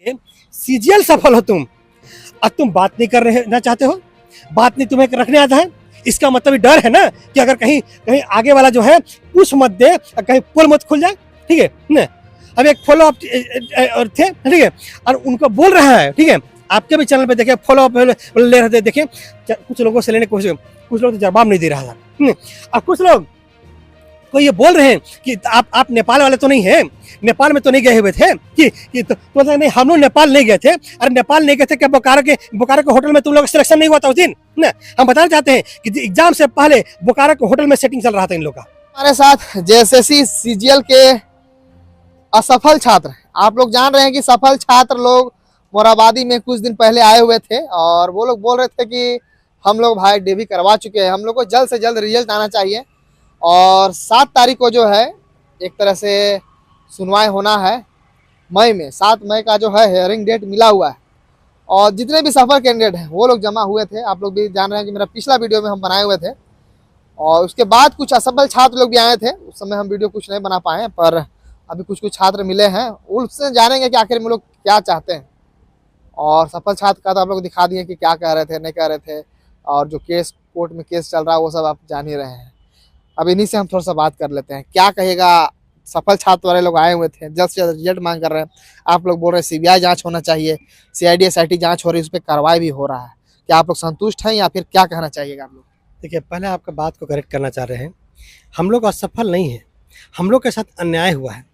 CGL सफल हो तुम, अब तुम बात नहीं कर रहे ना चाहते हो, बात नहीं तुम्हें रखने आता है। इसका मतलब ये डर है ना कि अगर कहीं कहीं आगे वाला जो है पुश मत दे, कहीं पोल मत खुल जाए, ठीक है ना। अब एक फॉलो अप थे, ठीक है, और उनको बोल रहा है, ठीक है, आपके भी चैनल पे देखे फॉलो अप ले रहे थे, देखे कुछ लोगों से लेने की कोशिश, कुछ लोग तो जवाब नहीं दे रहा था, और कुछ लोग को ये बोल रहे हैं कि आप नेपाल वाले तो नहीं है, नेपाल में तो नहीं गए हुए थे कि तो नहीं, हम लोग नेपाल नहीं गए थे। अरे नेपाल नहीं गए थे क्या बोकारो के होटल में तुम लोग सिलेक्शन नहीं हुआ था उस दिन ना। हम बताना चाहते हैं कि एग्जाम से पहले बोकारो के होटल में सेटिंग चल रहा था इन लोग का। हमारे साथ जेएसएससी सीजीएल के असफल छात्र, आप लोग जान रहे हैं कि सफल छात्र लोग मोराबादी में कुछ दिन पहले आए हुए थे और वो लोग बोल रहे थे कि हम लोग भाई डेवी करवा चुके हैं, हम लोग को जल्द से जल्द रिजल्ट आना चाहिए और 7 तारीख को जो है एक तरह से सुनवाई होना है मई में। 7 मई का जो है हियरिंग डेट मिला हुआ है और जितने भी सफल कैंडिडेट हैं वो लोग जमा हुए थे। आप लोग भी जान रहे हैं कि मेरा पिछला वीडियो में हम बनाए हुए थे और उसके बाद कुछ असफल छात्र लोग भी आए थे, उस समय हम वीडियो कुछ नहीं बना पाए, पर अभी कुछ छात्र मिले हैं, उससे जानेंगे कि आखिर में लोग क्या चाहते हैं। और सफल छात्र का तो आप लोग दिखा दिए कि क्या कह रहे थे नहीं कह रहे थे, और जो केस कोर्ट में केस चल रहा है वो सब आप जान ही रहे हैं। अब इन्हीं से हम थोड़ा सा बात कर लेते हैं, क्या कहेगा सफल छात्र वाले लोग आए हुए थे, जल्द से जल्द रिजल्ट मांग कर रहे हैं। आप लोग बोल रहे हैं सीबीआई जांच होना चाहिए, सीआईडी एसआईटी जांच हो रही है, उस पर कार्रवाई भी हो रहा है, क्या आप लोग संतुष्ट हैं या फिर क्या कहना चाहिएगा आप लोग? देखिए, पहले आपका बात को करेक्ट करना चाह रहे हैं, हम लोग असफल नहीं हैं, हम लोग के साथ अन्याय हुआ है,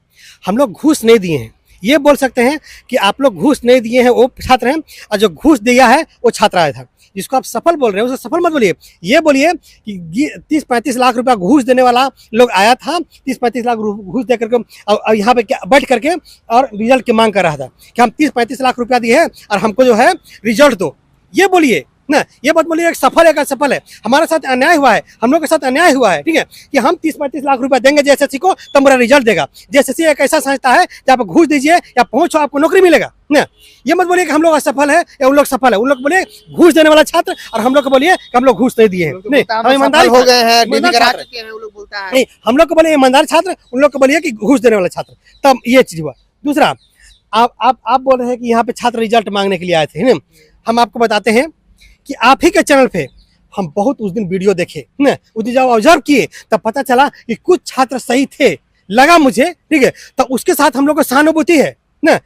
हम लोग घूस नहीं दिए हैं। ये बोल सकते हैं कि आप लोग घूस नहीं दिए हैं वो छात्र हैं, और जो घूस दिया है वो छात्र आया था। जिसको आप सफल बोल रहे हैं उसे सफल मत बोलिए, ये बोलिए कि 30-35 लाख रुपया घूस देने वाला लोग आया था, 30-35 लाख घूस दे करके और यहाँ पे बैठ करके और रिजल्ट की मांग कर रहा था कि हम 30-35 लाख रुपया दिए हैं और हमको जो है रिजल्ट दो। ये बोलिए ना, ये बात बोलिए सफल है, का सफल है। हमारे साथ अन्याय हुआ है, हम लोग के साथ अन्याय हुआ है, ठीक है, कि हम 30-35 लाख रुपया देंगे जेएसएससी को तो हमारा रिजल्ट देगा। जेएसएससी एक ऐसा संस्था है जहाँ पर घूस दीजिए या पहुंचो आपको नौकरी मिलेगा ना। ये मत बोलिए कि हम लोग असफल है या उन लोग सफल है। उन लोग बोलिए घूस देने वाला छात्र और हम लोग को बोलिए कि हम लोग घूस नहीं दिए हैं। नहीं, हम ईमानदार हो गए हैं, नहीं, हम लोग को बोलिए ईमानदार छात्र, उन लोग को बोलिए कि घूस देने वाला छात्र। तब ये चीज हुआ। दूसरा, आप बोल रहे हैं कि यहाँ पे छात्र रिजल्ट मांगने के लिए आए थे, हम आपको बताते हैं कि आप ही के चैनल पे हम बहुत उस दिन वीडियो देखे ना, उस दिन जब ऑब्जर्व किए तब पता चला कि कुछ छात्र सही थे, लगा मुझे, ठीक है, तो उसके साथ हम लोग को सहानुभूति है ना।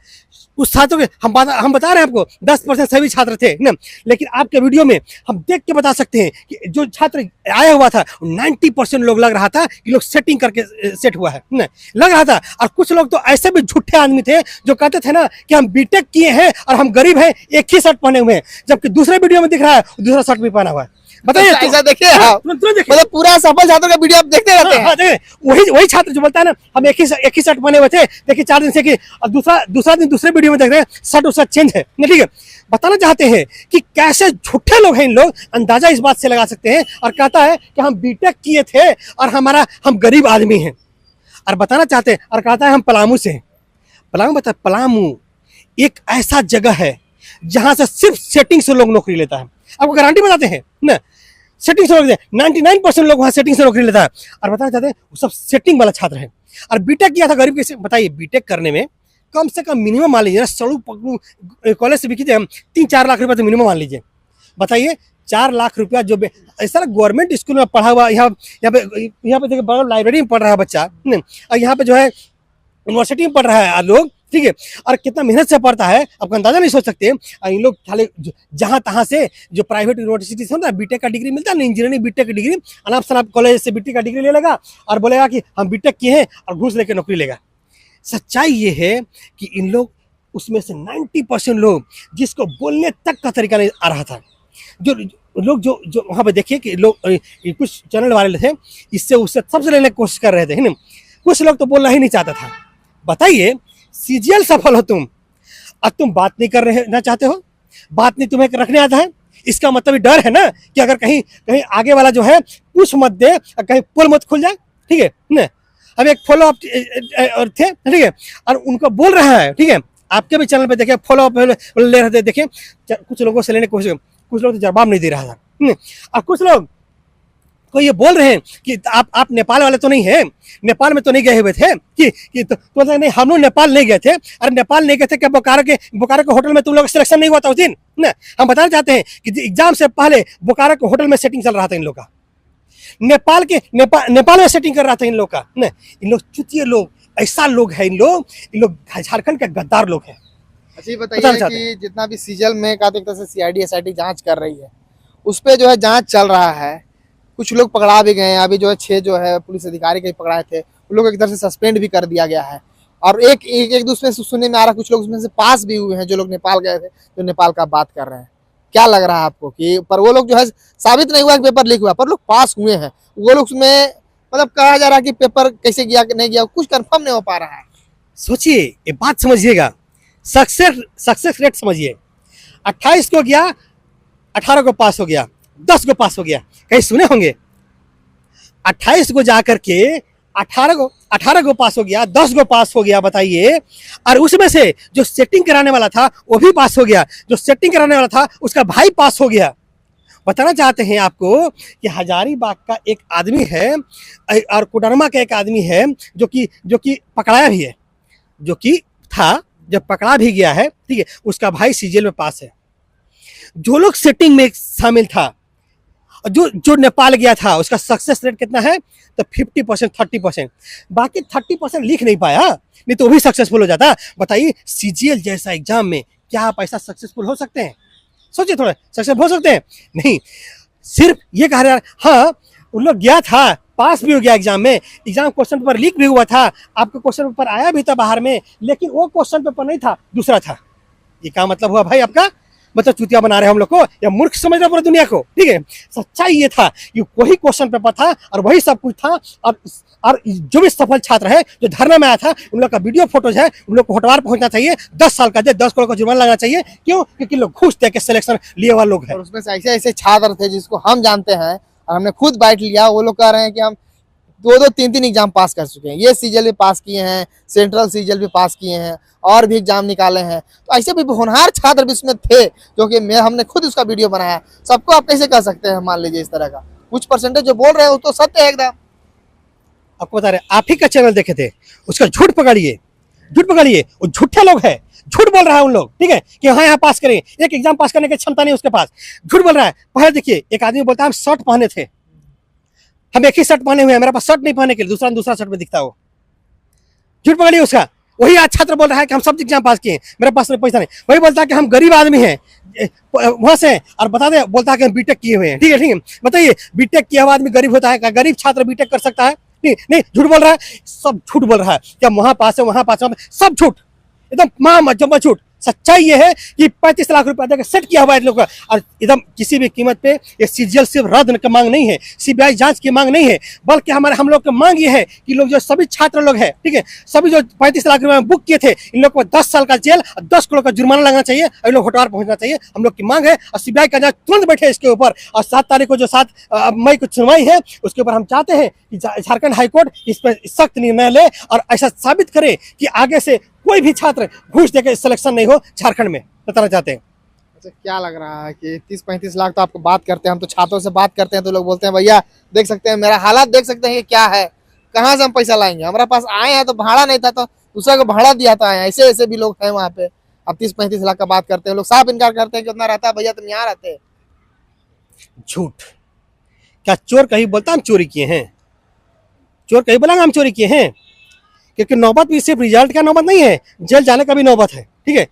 उस छात्रों के हम बता रहे हैं आपको 10% सभी छात्र थे ना, लेकिन आपके वीडियो में हम देख के बता सकते हैं कि जो छात्र आया हुआ था 90% लोग लग रहा था कि लोग सेटिंग करके सेट हुआ है ना, लग रहा था। और कुछ लोग तो ऐसे भी झूठे आदमी थे जो कहते थे ना कि हम बीटेक किए हैं और हम गरीब हैं, एक ही शर्ट पहने हुए हैं, जबकि दूसरे वीडियो में दिख रहा है दूसरा शर्ट भी पहना हुआ है। बताइए, ऐसा देखिए आप, मतलब पूरा सफल छात्रों का वीडियो आप देखते रहते हैं। वही छात्र जो बोलता है ना हम एक ही शर्ट पहने हुए थे, देखिए 4 दिन से कि दूसरा दिन दूसरे वीडियो में देख रहे हैं शर्ट उसका चेंज है, ठीक है। बताना चाहते हैं कि कैसे झूठे लोग हैं इन लोग, अंदाजा इस बात से लगा सकते हैं। और कहता है कि हम बीटेक किए थे और हम गरीब आदमी हैं, और बताना चाहते हैं और कहता है हम पलामू से हैं। पलामू एक ऐसा जगह है जहां से सिर्फ सेटिंग से लोग नौकरी लेता है। आपको गारंटी बताते हैं ना, सेटिंग से नौकरी 99% लोग वहाँ सेटिंग से नौकरी लेता है। और बताना चाहते हैं वो सब सेटिंग वाला छात्र है। और बीटेक किया था गरीब कैसे, बताइए बीटेक करने में कम से कम मिनिमम मान लीजिए ना, सड़ू पकड़ू कॉलेज से भी कीजिए हम 3-4 लाख रुपया तो मिनिमम मान लीजिए। बताइए 4 लाख रुपया जो ऐसा गवर्नमेंट स्कूल में पढ़ा हुआ, यहाँ पे देखिए बड़ा लाइब्रेरी में पढ़ रहा है बच्चा, और यहाँ पे जो है यूनिवर्सिटी में पढ़ रहा है लोग, ठीक है, और कितना मेहनत से पढ़ता है आपका अंदाजा नहीं सोच सकते। इन लोग खाली जहाँ तहाँ से जो प्राइवेट यूनिवर्सिटी से होता है बीटेक का डिग्री मिलता है ना, इंजीनियरिंग बीटेक का डिग्री, अनाप शनाप कॉलेज से बीटेक का डिग्री ले लेगा और बोलेगा कि हम बीटेक किए हैं और घूस लेकर नौकरी लेगा। सच्चाई ये है कि इन लोग उसमें से 90% लोग जिसको बोलने तक का तरीका नहीं आ रहा था, जो लोग जो वहाँ पे देखिए कि लोग कुछ चैनल वाले थे इससे उससे सबसे लेने की कोशिश कर रहे थे, है ना। कुछ लोग तो बोलना ही नहीं चाहता था। बताइए, सीजीएल सफल हो तुम, अब तुम बात नहीं कर रहे ना चाहते हो, बात नहीं तुम्हें रखने आता है। इसका मतलब ये डर है ना कि अगर कहीं आगे वाला जो है पुश मत दे, कहीं पोल मत खुल जाए, ठीक है ना। अब एक फॉलो अप थे, ठीक है, और उनको बोल रहा है, ठीक है, आपके भी चैनल पे देखे फॉलो अप ले रहे थे, देखे कुछ लोगों से लेने की कोशिश, कुछ लोग तो जवाब नहीं दे रहा था, और कुछ लोग आपको ये बोल रहे हैं कि आप नेपाल वाले तो नहीं है, नेपाल में तो नहीं गए हुए थे कि तो नहीं, हम लोग नेपाल नहीं गए थे। अरे नेपाल नहीं गए थे क्या बोकारो के होटल में तुम लोग सिलेक्शन नहीं हुआ था उस दिन ना? हम बताना चाहते हैं कि एग्जाम से पहले बोकारो के होटल में सेटिंग चल रहा था इन लोग का, नेपाल में सेटिंग कर रहा था इन लोग का ना। इन लोग चुतिए लोग, ऐसा लोग है इन लोग झारखंड के गद्दार लोग हैं। अच्छा ये बताइए कि जितना भी सीजल में का एक तरह से सीआईडी एसआईटी जांच कर रही है, उस पर जो है जांच चल रहा है, कुछ लोग पकड़ा भी गए हैं। अभी जो है 6 जो है पुलिस अधिकारी के पकड़ाए थे, उन लोग एक तरह से सस्पेंड भी कर दिया गया है। और एक दूसरे से सुनने में आ रहा है कुछ लोग उसमें से पास भी हुए हैं, जो लोग नेपाल गए थे, जो नेपाल का बात कर रहे हैं। क्या लग रहा है आपको कि पर वो लोग जो है साबित नहीं हुआ कि पेपर लीक हुआ, पर लोग पास हुए हैं, वो लोग उसमें मतलब कहा जा रहा है कि पेपर कैसे गया कि नहीं गया कुछ कंफर्म नहीं हो पा रहा है। सोचिए, ये बात समझिएगा, सक्सेस रेट समझिए। 28 को गया, 18 को पास हो गया, 10 को पास हो गया। कहीं सुने होंगे 28 को जाकर के 18 को पास हो गया, 10 को पास हो गया, बताइए। और उसमें से जो सेटिंग कराने वाला था वो भी पास हो गया, जो सेटिंग कराने वाला था उसका भाई पास हो गया। बताना चाहते हैं आपको कि हजारीबाग का एक आदमी है और कोडरमा का एक आदमी है जो कि पकड़ाया भी है, जो कि था, जब पकड़ा भी गया है, ठीक है, उसका भाई सीजीएल में पास है। जो लोग सेटिंग में शामिल था, जो नेपाल गया था, उसका सक्सेस रेट कितना है? तो 50%, 30%। बाकी 30% लिख नहीं पाया, नहीं तो वो भी सक्सेसफुल हो जाता। बताइए, सीजीएल जैसा एग्जाम में क्या आप ऐसा सक्सेसफुल हो सकते हैं? सोचिए, थोड़ा सक्सेसफुल हो सकते हैं? नहीं। सिर्फ ये कह रहा है हाँ उन लोग गया था, पास भी हो गया एग्जाम में, एग्जाम क्वेश्चन पेपर लीक भी हुआ था, आपका क्वेश्चन पेपर आया भी था बाहर में, लेकिन वो क्वेश्चन पेपर नहीं था, दूसरा था। ये क्या मतलब हुआ भाई आपका? मतलब चुतिया बना रहे हम लोग को या मूर्ख समझ रहे पूरी दुनिया को, ठीक है। सच्चाई ये था कि वही क्वेश्चन पेपर था और वही सब कुछ था। और जो भी सफल छात्र है जो धरने में आया था, उन लोग का वीडियो फोटोज है, उन लोग को होटवार पहुंचना चाहिए, 10 साल का 10 करोड़ का जुर्माना लगना चाहिए। क्यों? क्योंकि लोग घूस दे के सिलेक्शन लिए हुए लोग हैं। और उसमें से ऐसे छात्र थे जिसको हम जानते हैं और हमने खुद बाइट लिया, वो लोग कह रहे हैं कि हम 2-2, 3-3 एग्जाम पास कर चुके हैं, ये सीजीएल भी पास किए हैं, सेंट्रल सीजीएल भी पास किए हैं, और भी एग्जाम निकाले हैं। तो ऐसे भी होनहार छात्र भी उसमें थे, जो कि हमने खुद उसका वीडियो बनाया। सबको आप कैसे कह सकते हैं? मान लीजिए इस तरह का कुछ परसेंटेज जो बोल रहे हैं वो तो सत्य है एकदम। आपको बता रहे, आप ही का चैनल देखे थे, उसका झूठ पकड़िए, वो झूठे लोग हैं, झूठ बोल रहा है उन लोग, ठीक है, कि हाँ यहाँ पास करें, एक एग्जाम पास करने की क्षमता नहीं उसके पास, झूठ बोल रहा है। पहले देखिए, एक आदमी बोलता है हम शर्ट पहने थे, हम एक ही शर्ट पहने हुए हैं, मेरे पास शर्ट नहीं पहने के लिए दूसरा शर्ट में दिखता है, वो झूठ पकड़िए उसका। वही आज छात्र बोल रहा है कि हम सब एग्जाम पास किए, मेरे पास पैसा नहीं। वही बोलता है कि हम गरीब आदमी हैं वहां से, और बता दे बोलता है कि हम बीटेक किए हुए हैं, ठीक है। बताइए, बीटेक किया हुआ आदमी गरीब होता है क्या? गरीब छात्र बीटेक कर सकता है? नहीं, झूठ बोल रहा है, सब झूठ बोल रहा है। क्या वहां पास है, सब झूठ, एकदम मां झूठ। सच्चाई ये है कि 35 लाख रुपए देकर सेट किया हुआ है लोग, और एकदम किसी भी कीमत पे ये सीजीएल सिर्फ रद्द की मांग नहीं है, सीबीआई जांच की मांग नहीं है, बल्कि हम लोग की मांग ये है कि लोग जो सभी छात्र लोग हैं, ठीक है, सभी जो 35 लाख रुपए में बुक किए थे, इन लोग को 10 साल का जेल और 10 करोड़ का जुर्माना लगना चाहिए, और लोग होटवार पहुंचना चाहिए। हम लोग की मांग है, और सीबीआई का जांच तुरंत बैठे इसके ऊपर। और 7 तारीख को जो 7 मई को सुनवाई है, उसके ऊपर हम चाहते हैं कि झारखंड हाईकोर्ट इस पर सख्त निर्णय ले और ऐसा साबित करे कि आगे से कोई भी छात्र घूस देकर सिलेक्शन नहीं हो झारखंड में। बताना चाहते हैं। अच्छा, क्या लग रहा है कि 30-35 लाख तो आपको बात करते हैं, हम तो छात्रों से बात करते हैं तो लोग बोलते हैं भैया देख सकते हैं, मेरा हालात देख सकते हैं कि क्या है, कहाँ से हम पैसा लाएंगे, हमारे पास आए हैं तो भाड़ा नहीं था तो दूसरा को भाड़ा दिया था आए, ऐसे भी लोग हैं वहाँ पे। अब 30-35 लाख का बात करते हैं, लोग साफ इनकार करते हैं कि उतना रहता है, भैया तुम यहाँ रहते हैं। झूठ। क्या चोर कहीं बोलता हम चोरी किए हैं? चोर कहीं बोला हम चोरी किए हैं? क्योंकि नौबत भी सिर्फ रिजल्ट का नौबत नहीं है, जेल जाने का भी नौबत है, ठीक है।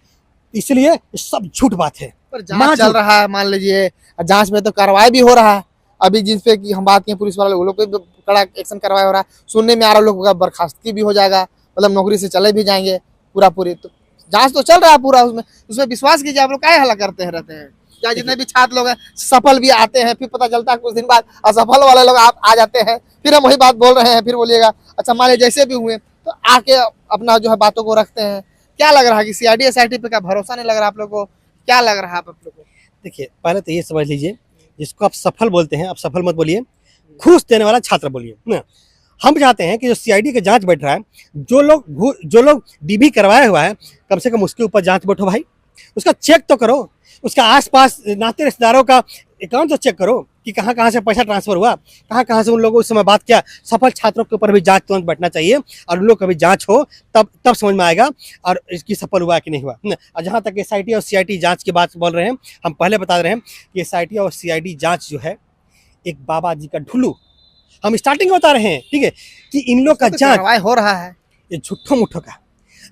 इसलिए सब झूठ बात है। पर जांच चल रहा है, मान लीजिए जांच में तो कार्रवाई भी हो रहा है। अभी जिस पे की हम बात किए पुलिस वाले, वो लोग पे कड़ा एक्शन कार्रवाई हो रहा है। सुनने में आ रहा है लोग का बर्खास्तगी भी हो जाएगा, मतलब नौकरी से चले भी जाएंगे पूरी। तो जांच तो चल रहा है पूरा, उसमें विश्वास कीजिए। आप लोग क्या हल्ला करते हैं रहते हैं? क्या जितने भी छात्र लोग हैं सफल भी आते हैं, फिर पता चलता है कुछ दिन बाद असफल वाले लोग आ जाते हैं, फिर हम वही बात बोल रहे हैं, फिर बोलिएगा अच्छा मान लीजिए जैसे भी हुए तो आके अपना जो है बातों को रखते हैं। क्या लग रहा है कि सीआईडी एसआईटी पे का भरोसा नहीं लग रहा आप लोग को? क्या लग रहा है आप लोग को? देखिए, पहले तो ये समझ लीजिए, जिसको आप सफल बोलते हैं, आप सफल मत बोलिए, घूस देने वाला छात्र बोलिए ना। हम चाहते हैं कि जो सीआईडी का जांच बैठ रहा है, जो लोग डीबी करवाया हुआ है, कम से कम उसके ऊपर जांच बैठो भाई, उसका चेक तो करो, उसका आसपास नाते रिश्तेदारों का अकाउंट तो चेक करो, कि कहाँ कहाँ से पैसा ट्रांसफर हुआ, कहाँ कहाँ से उन लोगों उस समय बात किया। सफल छात्रों के ऊपर भी जांच तुरंत बैठना चाहिए और उन लोग का भी जांच हो, तब तब समझ में आएगा और इसकी सफल हुआ कि नहीं हुआ। और जहाँ तक SIT और CID जांच की बात बोल रहे हैं, हम पहले बता रहे हैं कि SIT और CID जांच जो है एक बाबा जी का ढुल्लू, हम स्टार्टिंग में बता रहे हैं, ठीक है, कि इन लोग का जांच कार्रवाई हो रहा है। ये झूठो मुठो का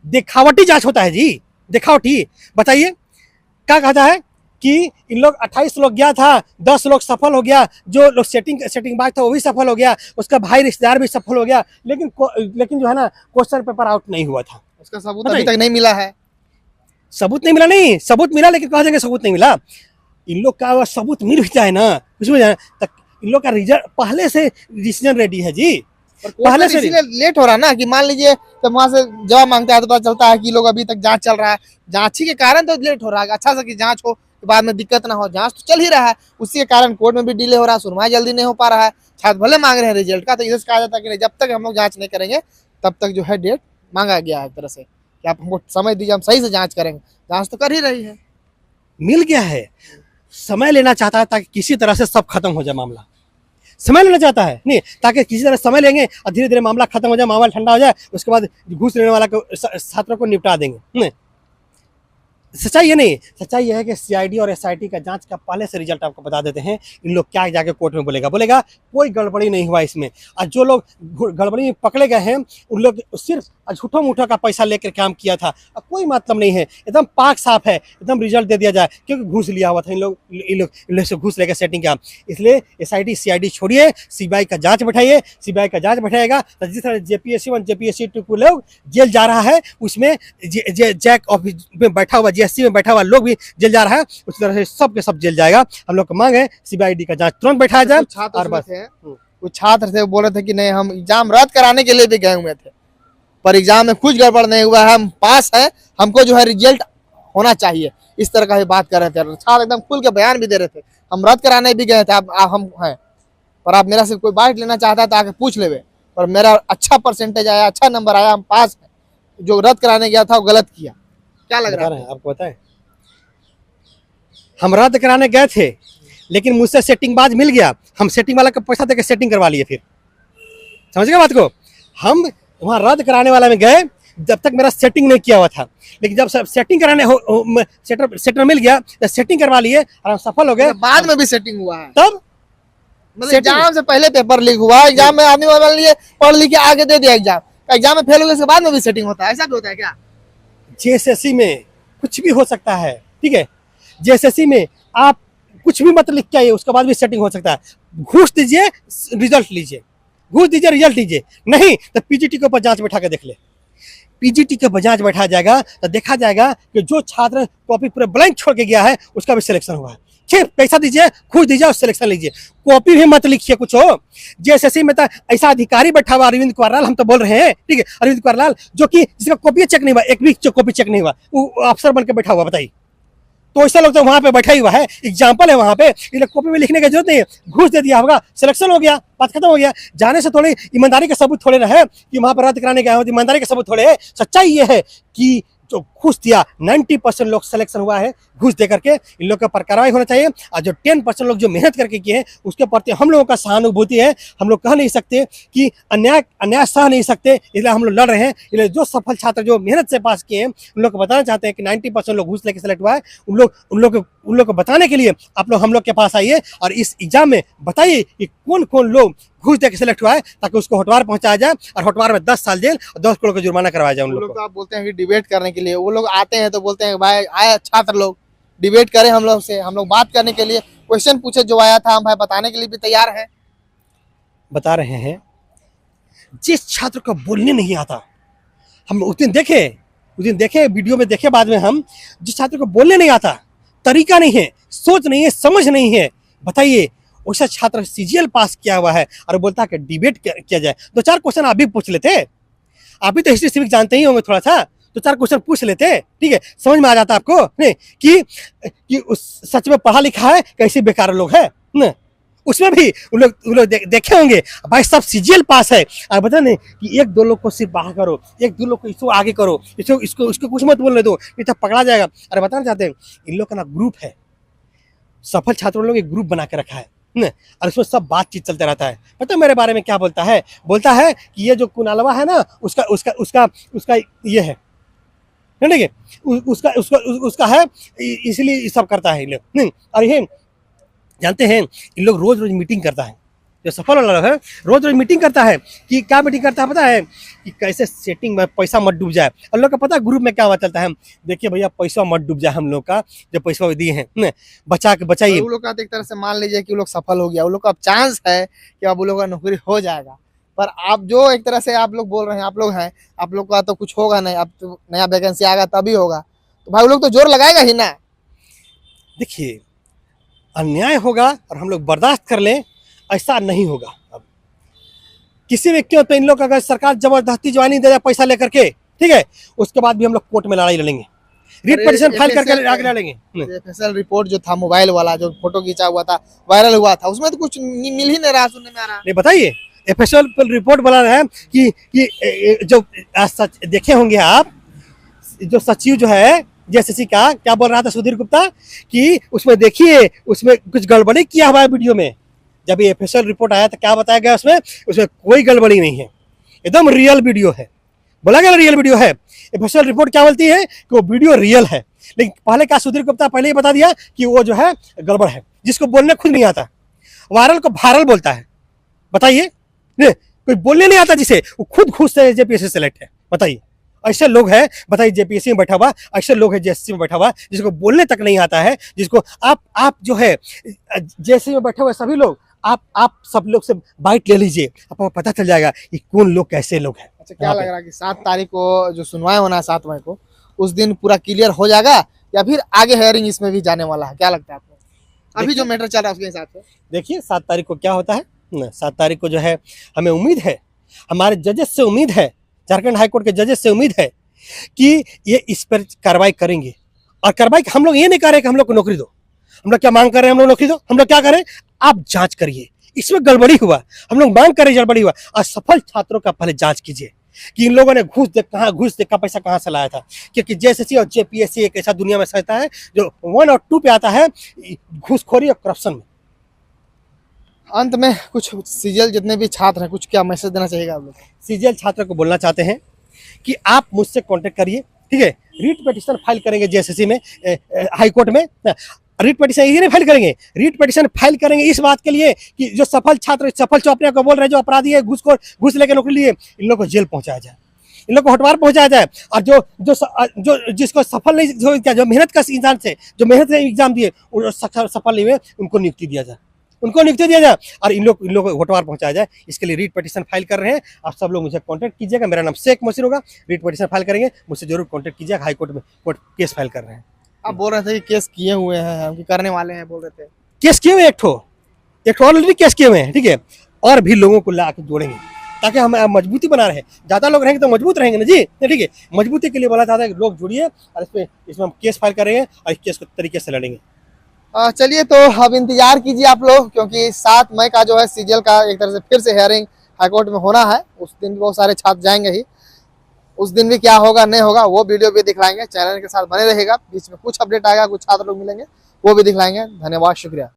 दिखावटी जांच होता है जी, दिखावटी। बताइए क्या कहता है कि इन लोग 28 लोग गया था, 10 लोग सफल हो गया, जो लोग सेटिंग बात था वो भी सफल हो गया, उसका भाई रिश्तेदार भी सफल हो गया, लेकिन जो है ना क्वेश्चन पेपर आउट नहीं हुआ था। उसका सबूत अभी तक नहीं मिला है। सबूत नहीं मिला, नहीं सबूत मिला, लेकिन कहा जाएगा सबूत नहीं मिला। इन लोग का सबूत मिल भी जाए ना, कुछ भी जाए तक इन लोग का रिजल्ट पहले से डिसीजन रेडी है जी, पहले से लेट हो रहा है ना, कि मान लीजिए जब वहां से जवाब मांगता है तो पता चलता है कि लोग अभी तक जांच चल रहा है, जांच ही के कारण तो लेट हो रहा है। अच्छा से कि जांच हो, बाद में दिक्कत ना हो, जांच तो चल ही रहा है, उसी के कारण कोर्ट में भी डिले हो रहा है, सुनवाई जल्दी नहीं हो पा रहा है। छात्र भले मांग रहे हैं रिजल्ट का, तो इसे कहा जाता है कि जब तक हम लोग जांच नहीं करेंगे तब तक जो है डेट मांगा गया है एक तरह से, कि आप हमको समय दीजिए, हम सही से जांच करेंगे। जांच तो कर ही रही है, मिल गया है। समय लेना चाहता है ताकि किसी तरह से सब खत्म हो जाए मामला, समय लेना चाहता है नहीं, ताकि किसी तरह समय लेंगे और धीरे धीरे मामला खत्म हो जाए, मामला ठंडा हो जाए, उसके बाद घूस लेने वाला को छात्रों को निपटा देंगे। नहीं, सच्चाई ये नहीं, सच्चाई यह है कि CID और SIT का जांच का पहले से रिजल्ट आपको बता देते हैं। इन लोग क्या जाके कोर्ट में बोलेगा कोई गड़बड़ी नहीं हुआ इसमें, और जो लोग गड़बड़ी में पकड़े गए हैं उन लोग सिर्फ झूठो मूठो का पैसा लेकर काम किया था, कोई मतलब नहीं है, एकदम पाक साफ है, एकदम रिजल्ट दे दिया जाए, क्योंकि घूस लिया हुआ था इन लोग से घूस लेकर सेटिंग किया। इसलिए SIT CID छोड़िए, CBI का जांच बैठाइए, CBI का जांच बैठाएगा तो जिस तरह JPSC 1 JPSC 2 को लोग जेल जा रहा है, उसमें जैक ऑफिस में बैठा हुआ GSC में बैठा हुआ लोग भी जेल जा रहा है, उस तरह से सब के सब जेल जाएगा। हम लोग को मांग है CBID का जांच तुरंत बैठाया जाए। और बस कुछ छात्र थे, बोल रहे थे कि नहीं हम एग्जाम रद्द कराने के लिए भी गए हुए थे, पर एग्जाम में कुछ गड़बड़ नहीं हुआ है, हम पास है, हमको जो है रिजल्ट होना चाहिए, इस तरह का भी बात कर रहे थे। छात्र एकदम खुल के बयान भी दे रहे थे, हम रद्द कराने भी गए थे, आप हम हैं, पर आप मेरा से कोई बाइट लेना चाहता है तो आके पूछ लेवे, पर मेरा अच्छा परसेंटेज आया, अच्छा नंबर आया, हम पास हैं। जो रद्द कराने गया था वो गलत किया। क्या लग रहा है आपको? बताएं, हम रद्द कराने गए थे लेकिन मुझसे सेटिंग बाज मिल गया, हम सेटिंग वाला का पैसा देकर सेटिंग करवा लिए, फिर समझ गए बात को। हम वहाँ रद्द कराने वाला में गए जब तक मेरा सेटिंग नहीं किया हुआ था, लेकिन जब सेटिंग कराने सेटर मिल गया तो सेटिंग करवा लिए और हम सफल हो गए। बाद में भी सेटिंग हुआ है, तब मतलब एग्जाम से पहले पेपर लीक हुआ, एग्जाम में आदमी मान लिए पढ़ लिख के आगे दे दिया एग्जाम में फेल हो गए, उसके बाद में भी सेटिंग होता है, ऐसा भी होता है क्या? JSSC में कुछ भी हो सकता है, ठीक है, JSSC में आप कुछ भी मत लिख के आइए, उसके बाद भी सेटिंग हो सकता है। घूस दीजिए रिजल्ट लीजिए, घूस दीजिए रिजल्ट लीजिए, नहीं तो PGT के ऊपर जांच बैठा के देख ले। PGT के ऊपर जांच बैठा जाएगा तो देखा जाएगा कि जो छात्र कॉपी पूरे ब्लैंक छोड़ के गया है उसका भी सिलेक्शन हुआ है। ठीक, पैसा दीजिए, घूस दीजिए और सिलेक्शन लीजिए, कॉपी भी मत लिखिए कुछ हो। JSSC में तो ऐसा अधिकारी बैठा हुआ अरविंद कुमार लाल, हम तो बोल रहे हैं, ठीक है, अरविंद कुमार लाल, जो कि जिसका कॉपी चेक नहीं हुआ, एक भी कॉपी चेक नहीं हुआ, वो अफसर बन के बैठा हुआ। बताइए, तो ऐसा लोग तो वहां पे बैठा ही हुआ है, एग्जाम्पल है वहां पे, इसलिए कॉपी में लिखने की जरूरत नहीं है, घूस दे दिया होगा, सिलेक्शन हो गया, बात खत्म हो गया। जाने से थोड़ी ईमानदारी का सबूत थोड़े रहे कि वहां पर रद्द कराने गए हो, ईमानदारी का सबूत थोड़े है। सच्चाई ये है कि जो घूस दिया 90% लोग सिलेक्शन हुआ है घूस दे करके, इन लोग पर कार्रवाई होना चाहिए। और जो 10% लोग जो मेहनत करके किए हैं उसके प्रति हम लोगों का सहानुभूति है। हम लोग कह नहीं सकते कि अन्याय सह नहीं सकते, इसलिए हम लोग लड़ रहे हैं। इसलिए जो सफल छात्र जो मेहनत से पास किए हैं उन लोग को बताना चाहते हैं कि 90% लोग घूस लेके सेलेक्ट हुआ है, उन लोग को बताने के लिए आप लोग हम लोग के पास आइए और इस एग्जाम में बताइए कि कौन कौन लोग घूस देकर सेलेक्ट हुआ है, ताकि उसको हटवार पहुंचाया जाए और हटवार में 10 साल जेल और 10 करोड़ का जुर्माना करवाया जाए। उन लोग तो आप बोलते हैं कि डिबेट करने के लिए वो लोग आते हैं, तो बोलते हैं भाई आए छात्र लोग डिबेट करें हम लोग से, हम लोग बात करने के लिए क्वेश्चन पूछे, जो आया था हम भाई बताने के लिए भी तैयार हैं। बता रहे हैं, जिस छात्र को बोलने नहीं आता, हम उस दिन देखे वीडियो में देखे, बाद में हम, जिस छात्र को बोलने नहीं आता, तरीका नहीं है, सोच नहीं है, समझ नहीं है, बताइए वैसा छात्र CGL पास किया हुआ है और बोलता है कि डिबेट किया जाए। 2-4 क्वेश्चन आप भी पूछ लेते, आप भी तो हिस्ट्री सिविक जानते ही होंगे थोड़ा सा, 2-4 क्वेश्चन पूछ लेते, ठीक है, समझ में आ जाता आपको नहीं कि उस सच में पढ़ा लिखा है कैसे बेकार लोग है न? उसमें भी उन लोग देखे होंगे भाई सब CGL पास है, और बता नहीं कि 1-2 लोग को सिर्फ बाहर करो, 1-2 लोग को इसको आगे करो, इसको कुछ मत बोलने दो, नहीं तो पकड़ा जाएगा। अरे बताना चाहते हैं, इन लोग का ना ग्रुप है, सफल छात्रों लोग एक ग्रुप बना के रखा है, न, और इसमें सब बातचीत चलते रहता है। पता है मेरे बारे में क्या बोलता है? बोलता है कि ये जो कुनालवा है ना, उसका उसका उसका उसका ये है, ठीक है, उसका उसका उसका है, इसलिए ये सब करता है ये लोग। और ये जानते हैं, इन लोग रोज रोज मीटिंग करता है, जो सफल वाला है रोज रोज मीटिंग करता है। कि क्या मीटिंग करता है पता है? कि कैसे सेटिंग में पैसा मत डूब जाए। और लोग का पता है ग्रुप में क्या हुआ चलता है? देखिए भैया पैसा मत डूब जाए, हम लोग का जो पैसा दिए हैं न, बचा के बचाइए। वो लोग का तो एक तरह से मान लीजिए कि वो लोग सफल हो गया, वो लोग का अब चांस है कि अब वो लोग का नौकरी हो जाएगा। पर आप जो एक तरह से आप लोग बोल रहे हैं, आप लोग हैं, आप लोग का तो कुछ होगा नहीं, अब तो नया वैकेंसी आएगा तभी होगा, तो भाई वो लोग तो जोर लगाएगा ही ना। देखिए अन्याय होगा और हम लोग बर्दाश्त कर लें, ऐसा नहीं होगा। अब किसी व्यक्ति पे इन लोग का अगर सरकार जबरदस्ती ज्वाइनिंग दे दे पैसा लेकर के, ठीक है, उसके बाद भी हम लोग कोर्ट में लड़ाई लड़ेंगे, रिट पिटीशन फाइल करके आगे लड़ेंगे। FSL रिपोर्ट जो था मोबाइल वाला, जो फोटो खींचा हुआ था, वायरल हुआ था, उसमें तो कुछ मिल ही नहीं रहा, सुनने में आ रहा। नहीं बताइए, FSL रिपोर्ट बना रहा है कि जो सच देखे होंगे आप, जो सचिव जो है JSSC का, क्या बोल रहा था सुधीर गुप्ता, कि उसमें देखिए उसमें कुछ गड़बड़ी किया हुआ है वीडियो में। जब ये FSL रिपोर्ट आया तो क्या बताया गया उसमें? उसमें कोई गड़बड़ी नहीं है, एकदम रियल वीडियो है। बोला गया रियल वीडियो है। FSL रिपोर्ट क्या बोलती है? कि वो वीडियो रियल है। लेकिन पहले क्या सुधीर गुप्ता पहले ही बता दिया कि वो जो है गड़बड़ है, जिसको बोलने खुद नहीं आता। वायरल को वायरल बोलता है। बताइए, कोई बोलने नहीं आता जिसे, वो खुद घूस से JPSC सेलेक्ट है। बताइए ऐसे लोग हैं, बताइए JPSC में बैठा हुआ, ऐसे लोग हैं JSSC में बैठा हुआ, जिसको बोलने तक नहीं आता है, जिसको आप जो है JSSC में बैठे हुए सभी लोग, आप सब लोग से बाइट ले लीजिए, आपको पता चल जाएगा कि कौन लोग कैसे लोग हैं। अच्छा, क्या लग रहा है कि 7 तारीख को जो सुनवाई होना है 7 मई को, उस दिन पूरा क्लियर हो जाएगा या फिर आगे हेयरिंग इसमें भी जाने वाला है? क्या लगता है आपको अभी जो मैटर चल रहा है उसके हिसाब से? देखिए 7 तारीख को क्या होता है ना, 7 तारीख को जो है हमें उम्मीद है, हमारे जजेस से उम्मीद है, झारखंड हाईकोर्ट के जजेस से उम्मीद है कि ये इस पर कार्रवाई करेंगे। और कार्रवाई हम लोग ये नहीं कर रहे कि हम लोग को नौकरी दो, हम लोग क्या मांग कर रहे हैं? हम लोग नौकरी दो। हम लोग क्या करें? आप जांच करिए, इसमें गड़बड़ी हुआ, हम लोग मांग कर रहे गड़बड़ी हुआ, और सफल छात्रों का पहले जांच कीजिए कि इन लोगों ने घूस दे का पैसा कहाँ से लाया था। क्योंकि JSSC और JPSC एक ऐसा दुनिया में संस्था है जो 1 और 2 पे आता है, घूसखोरी और करप्शन में। अंत में कुछ CGL जितने भी छात्र हैं, कुछ क्या मैसेज देना चाहिएगा आप लोग? CGL छात्र को बोलना चाहते हैं कि आप मुझसे कांटेक्ट करिए, ठीक है, रिट पिटीशन फाइल करेंगे JSSC में, हाई कोर्ट में। रिट पिटीशन ये नहीं फाइल करेंगे, रिट पिटीशन फाइल करेंगे इस बात के लिए कि जो सफल छात्र, सफल जो अपने को बोल रहे हैं, जो अपराधी है, घूस लेकर नौकरी लिए, इन लोगों को जेल पहुंचाया जाए, इन लोग को हटवार पहुंचाया जाए। और जो जो जो जिसको सफल नहीं, जो मेहनत का इंसान से, जो मेहनत से एग्जाम दिए, सफल नहीं हुए, उनको नियुक्ति दिया जाए, और इन लोग को घोटवार पहुंचाया जाए। इसके लिए रिट पिटीशन फाइल कर रहे हैं। आप सब लोग मुझे कांटेक्ट कीजिएगा, मेरा नाम शेख मसीर होगा। रिट पिटीशन फाइल करेंगे, मुझसे जरूर कांटेक्ट कीजिएगा। हाई कोर्ट में केस फाइल कर रहे हैं। आप बोल रहे थे कि केस किए हुए हैं, हम करने वाले हैं, बोल रहे थे। केस किए हुए, एक ठो ऑलरेडी केस किए हुए हैं, ठीक है, और भी लोगों को ला के जोड़ेंगे ताकि हम मजबूती बना रहे हैं। ज्यादा लोग रहेंगे तो मजबूत रहेंगे ना जी, ठीक है। मजबूती के लिए बोला जाता है कि लोग जुड़िए, और इसमें हम केस फाइल करेंगे और इस केस को तरीके से लड़ेंगे। चलिए, तो अब इंतजार कीजिए आप लोग, क्योंकि 7 मई का जो है CGL का एक तरह से फिर से हेयरिंग हाईकोर्ट में होना है। उस दिन भी बहुत सारे छात्र जाएंगे ही, उस दिन भी क्या होगा नहीं होगा वो वीडियो भी दिखलाएंगे। चैनल के साथ बने रहेगा, बीच में कुछ अपडेट आएगा, कुछ छात्र लोग मिलेंगे, वो भी दिखलाएंगे। धन्यवाद, शुक्रिया।